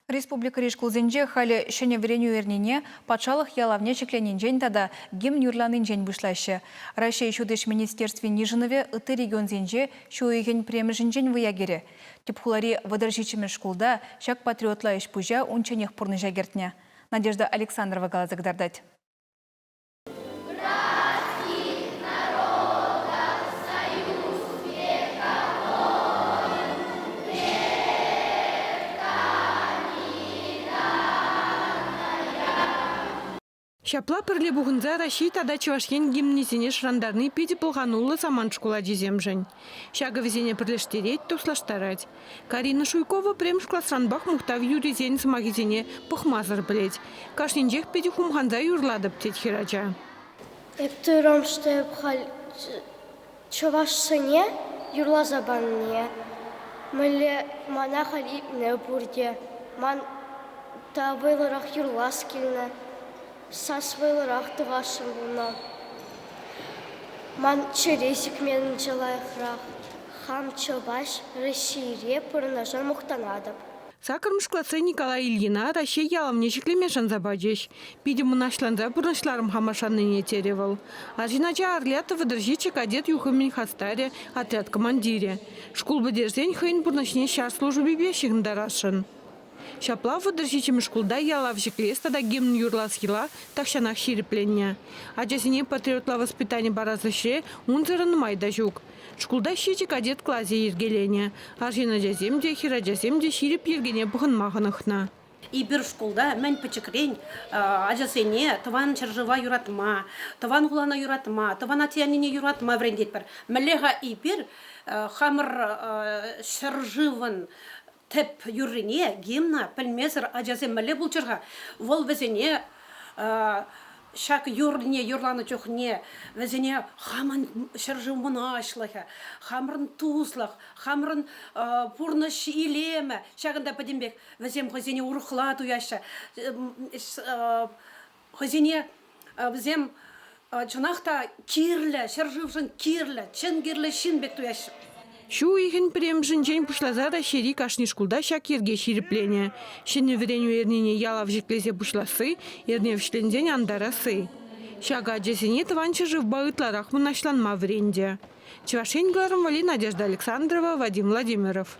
Республика Ришкулзенже хали шеневреню эрнине патшалық ялавне чекленинжен тада гимн юрланинжен бушлаще. Россия шудеш министерстве Нижинове ыты регионзенже шуйген премежинжен выягере. Типхулари выдержичеме шкулда шак патриотла иш пужа унченех пурны жагертня. Надежда Александрова галазагдардать. Шапла пірлі бұғынза Рашид ада Чувашкен гимнезіне шырандарны педе болғанулы саман школа деземжін. Шага везене пірліштерет, туслаштарать. Карина Шуйкова прем шкласранбах мұхтав юрезен самагезене пұхмазыр білет. Кашненжех педе хумханза юрладып тет хирача. Эптуром, что Чувашсыне юрла забанне. Мэле мана хали не бурде. Ман тавылырах юрла скилне. Сасвайларах туғашым бұлна. Ман чересик менің жылайқырақ. Хам Чуваш Россире пұрнажан мұқтанадып. Сакармышклацы Николай Ильина Россия ялавне шеклемешан забадеш. Пиде мұнашланза бұрнашларым хамашанныне теревал. Ажинача арлята выдержиче кадет юхамин хастаре отряд командире. Шкул бедерзень хейн бұрнашне шар службе бешігін дарашын. Шапла выдержичем шкулда ялавжик леста да гимн юрласхила такшанах шириплення. Аджасине патриотла воспитание баразыше унзырын майда жук. Шкулда щичи кадет клазе ергелене. Ажина джаземде хира джаземде ширип ергене бұғын мағынықна. И бір школда мен пачекрень ажасене таван чаржыва юратма, таван гулана юратма, таван атиянине юратма врендет бір. Мэлега и бір хамыр чаржыван теп юрине гимна пельмезер ажазе мэле булчырға. Вол везене шак юрне юрланы чухне везене хаман чаржывмына ашлыха, хамрын тузлах, хамрын пурныш илеме, шагында падембек везем хозене урухла туяша, хозене везем чунахта кирле, чаржывжын кирле, чын кирле шинбек туяша. Шу ихен премжін жен пушлазара шери кашни шкулда шак ерге шириплене. Шене вереню ернене ялав жеклезе пушласы, ерне вшлензен андарасы. Шага джесене таванчы жив баытларах мұнашланма вренде. Чувашень Гларом Вали, Надежда Александрова, Вадим Владимиров.